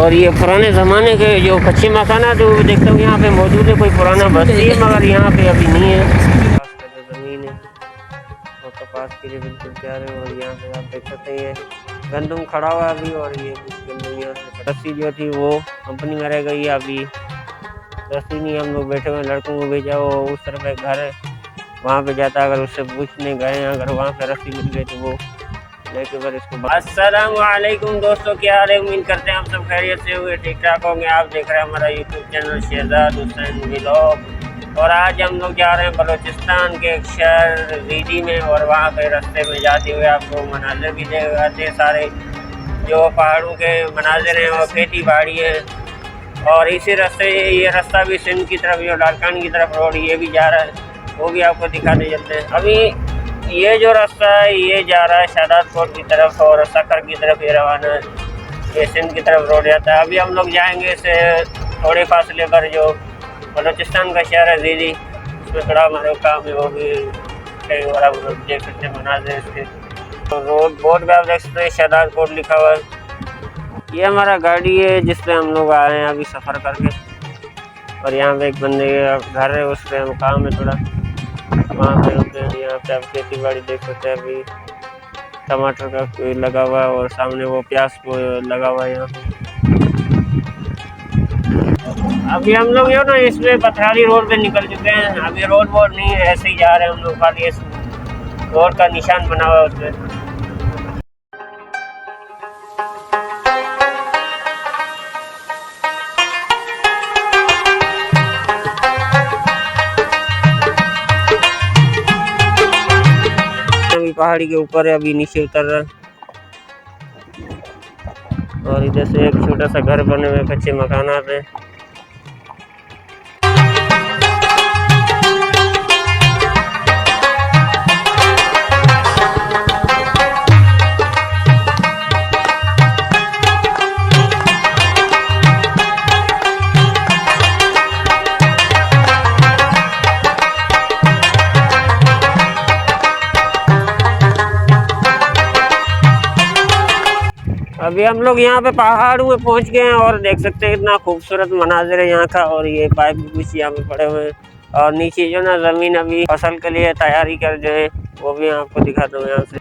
और ये पुराने ज़माने के जो कच्चे मकान है तो देखता हूँ यहाँ पे मौजूद है, कोई पुराना बस्ती है मगर यहाँ पे अभी नहीं है। कपास का जो ज़मीन है और कपास के लिए बिल्कुल तैयार है। और यहाँ पे आप देख सकते हैं गंदम खड़ा हुआ है अभी, और ये कुछ गंदम यहाँ से रस्सी जो थी वो कंपनी में रह गई है। अभी रस्सी नहीं, हम लोग बैठे हुए लड़कों को भेजा, वो उस तरफ एक घर है वहाँ पे जाता, अगर उससे पूछने गए अगर वहाँ पे रस्सी मिल गई तो वो लेके फिर इसको। अस्सलाम वालेकुम दोस्तों, क्या हाल है? उम्मीद करते हैं हम सब खैरियत से हुए ठीक ठाक होंगे। आप देख रहे हैं हमारा YouTube channel Shahzad Hussain vlog. और आज हम लोग जा रहे हैं बलूचिस्तान के एक शहर रीदी में, और वहाँ पे रास्ते में जाते हुए आपको मनाजिर भी दिखाते सारे जो पहाड़ों के मनाजिर हैं और खेती बाड़ी है। और इसी रास्ते ये रास्ता भी सिंध की तरफ जो लारकान की तरफ रोड ये भी जा रहा है, वो भी आपको दिखाने चलते हैं। अभी ये जो रास्ता है ये जा रहा है शादातकोट की तरफ और सकर की तरफ ये रवाना है, ये सिंध की तरफ रोड जाता है। अभी हम लोग जाएंगे इससे थोड़े फासले पर जो बलूचिस्तान का शहर है रीदी, उसमें थोड़ा हमारा काम है, वो भी और आप लोग देख सकते हैं मनाजिर इसके। तो रोड बोर्ड पर आप देख सकते हैं शादातकोट लिखा हुआ है। ये हमारा गाड़ी है जिस पर हम लोग आए हैं अभी सफ़र करके, और यहाँ पे एक बंदे का घर है उस पर हम काम है थोड़ा वहाँ पे रुकते हैं। यहाँ पे आप खेती बाड़ी देख सकते हैं, अभी टमाटर का लगा हुआ है और सामने वो प्याज को लगा हुआ है यहाँ पे। अभी हम लोग जो ना इसमें पथराली रोड पे निकल चुके हैं। अभी रोड बोर्ड नहीं है, ऐसे ही जा रहे हैं हम लोग, खाली इस रोड का निशान बना हुआ है उस पर। पहाड़ी के ऊपर है, अभी नीचे उतर रहा है। और इधर से एक छोटा सा घर बने हुए कच्चे मकानात हैं। अभी हम लोग यहाँ पे पहाड़ों में पहुँच गए हैं और देख सकते हैं इतना खूबसूरत मनाजिर है यहाँ का। और ये पाइप भी कुछ यहाँ पे पड़े हुए हैं, और नीचे जो ना ज़मीन अभी फसल के लिए तैयारी कर जो है वो भी आपको दिखाता हूँ। यहाँ से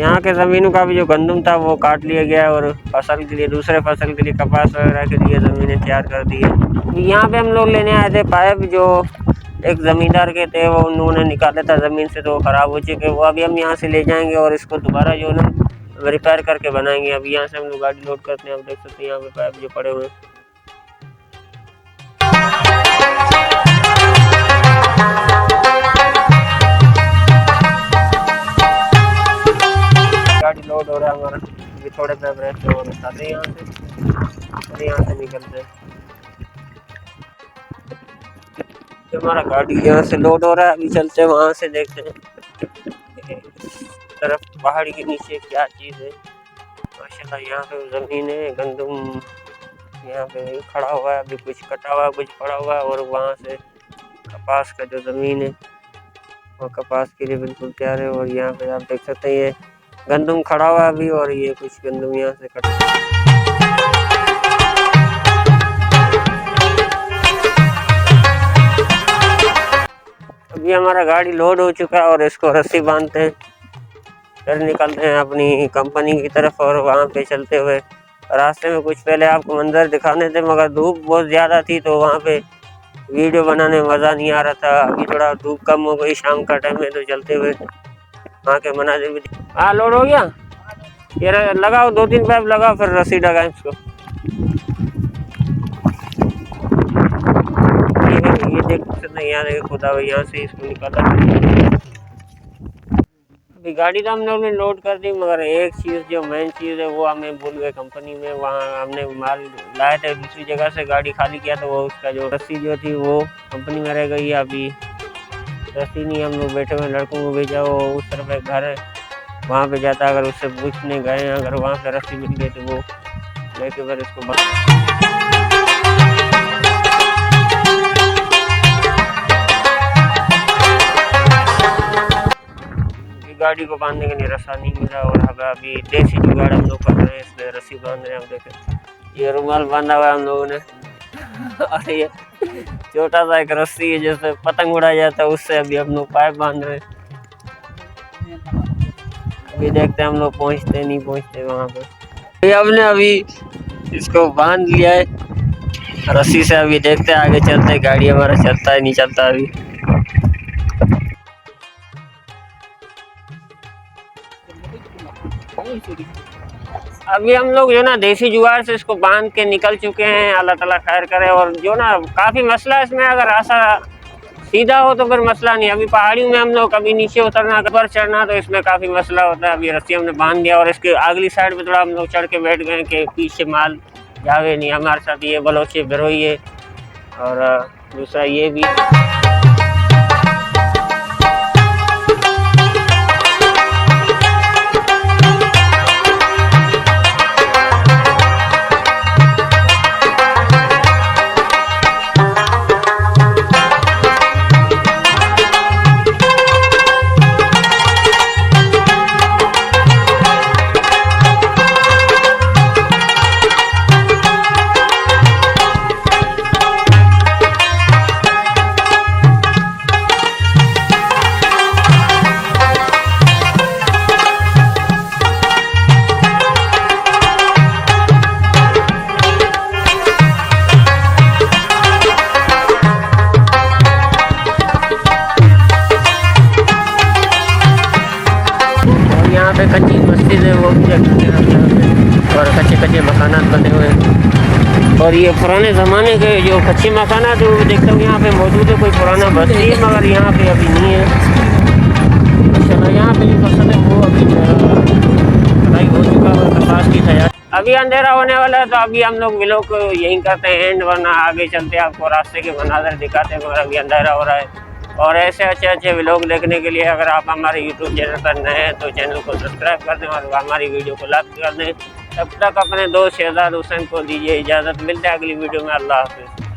यहाँ के ज़मीनों का भी जो गंदम था वो काट लिया गया है, और फसल के लिए दूसरे फसल के लिए कपास वगैरह के लिए ज़मीनें तैयार कर दी है। यहाँ पे हम लोग लेने आए थे पाइप जो एक ज़मींदार के थे, वो उन्होंने निकाला था ज़मीन से तो ख़राब हो चुके, वो अभी हम यहाँ से ले जाएँगे और इसको दोबारा जो ना रिपेयर करके बनाएंगे। अभी यहाँ से हम लोग गाड़ी लोड करते हैं, आप देख सकते हैं यहाँ पे पाइप जो पड़े हुए हैं। गाड़ी लोड हो रहा है हमारा, अभी थोड़े पाइप रहते हैं और उठाते हैं यहाँ से निकलते हैं। जो हमारा गाड़ी यहाँ से लोड हो रहा है, अभी चलते हैं वहाँ से देखते हैं तरफ पहाड़ी के नीचे क्या चीज़ है। माशाल्लाह यहाँ पे ज़मीन है, गंदम यहाँ पे खड़ा हुआ है, अभी कुछ कटा हुआ है कुछ पड़ा हुआ है। और वहाँ से कपास का जो ज़मीन है वो कपास के लिए बिल्कुल तैयार है। और यहाँ पे आप देख सकते हैं ये गंदम खड़ा हुआ है अभी, और ये कुछ गंदम यहाँ से कटा। अभी हमारा गाड़ी लोड हो चुका है और इसको रस्सी बांधते हैं, फिर निकलते हैं अपनी कंपनी की तरफ। और वहाँ पे चलते हुए रास्ते में कुछ पहले आपको मंजर दिखाने थे, मगर धूप बहुत ज़्यादा थी तो वहाँ पे वीडियो बनाने में मज़ा नहीं आ रहा था। अभी थोड़ा धूप कम हो गई, शाम का टाइम है, तो चलते हुए वहाँ के मनाजिर भी। हाँ लोड हो गया, ये लगाओ 2-3 पाइप लगाओ, फिर रस्सी लगाएं इसको। ये देख सकते हैं यहाँ देखिए खुदा यहाँ से इसको निकाला। अभी गाड़ी तो हम लोग ने लोड कर दी, मगर एक चीज़ जो मेन चीज़ है वो हमें भूल गए कंपनी में। वहाँ हमने माल लाए थे दूसरी जगह से, गाड़ी खाली किया तो वो उसका जो रस्सी जो थी वो कंपनी में रह गई है। अभी रस्सी नहीं, हम लोग बैठे हुए लड़कों को भेजा, वो उस तरफ एक घर है वहाँ पे जाता, अगर उससे पूछने गए अगर वहाँ से रस्सी मिल गई तो वो लेके फिर इसको गाड़ी को बांधने के लिए रस्सा नहीं मिला। और हमें अभी देसी जुगाड़ हम लोग कर रहे हैं, इसमें रस्सी बांध रहे हैं। हम देखें ये रुमाल बांधा हुआ है हम लोगों ने। और ये छोटा सा एक रस्सी है जैसे पतंग उड़ा जाता है, उससे अभी हम लोग पाइप बांध रहे हैं। अभी देखते हैं हम लोग पहुंचते नहीं पहुंचते वहां पे। हमने अभी इसको बांध लिया है रस्सी से। अभी देखते हैं आगे चलते हैं, गाड़ी हमारा चलता है नहीं चलता अभी। अभी हम लोग जो ना देसी जुगाड़ से इसको बांध के निकल चुके हैं। अल्लाह ताला खैर करे। और जो ना काफ़ी मसला इसमें, अगर रास्ता सीधा हो तो फिर मसला नहीं। अभी पहाड़ियों में हम लोग कभी नीचे उतरना ऊपर चढ़ना तो इसमें काफ़ी मसला होता है। अभी रस्सी हमने बांध दिया और इसके अगली साइड पे थोड़ा हम लोग चढ़ के बैठ गए कि पीछे माल जावे नहीं। हमारे साथ ये बलोची बिरोई है और दूसरा ये भी। यहाँ पे कच्ची मस्जिद है वो भी और कच्चे मकानात बने हुए हैं। और ये पुराने ज़माने के जो कच्चे मकानात है वो देखता हूँ यहाँ पे मौजूद है। कोई पुराना बस्ती है मगर यहाँ पे अभी नहीं है। माशाल्लाह यहाँ पे जो फसल है वो अभी कटाई हो चुका है, कपास की तैयारी। अभी अंधेरा होने वाला है तो अभी हम लोग व्लॉग को यहीं करते हैं एंड, वरना आगे चलते आपको रास्ते के मंज़र दिखाते हैं। मगर अभी अंधेरा हो रहा है। और ऐसे अच्छे व्लॉग देखने के लिए अगर आप हमारे YouTube चैनल पर नए हैं तो चैनल को सब्सक्राइब कर दें और हमारी वीडियो को लाइक कर दें। तब तक अपने दोस्त शहजाद हुसैन को दीजिए इजाज़त। मिलते हैं अगली वीडियो में। अल्लाह हाफिज़।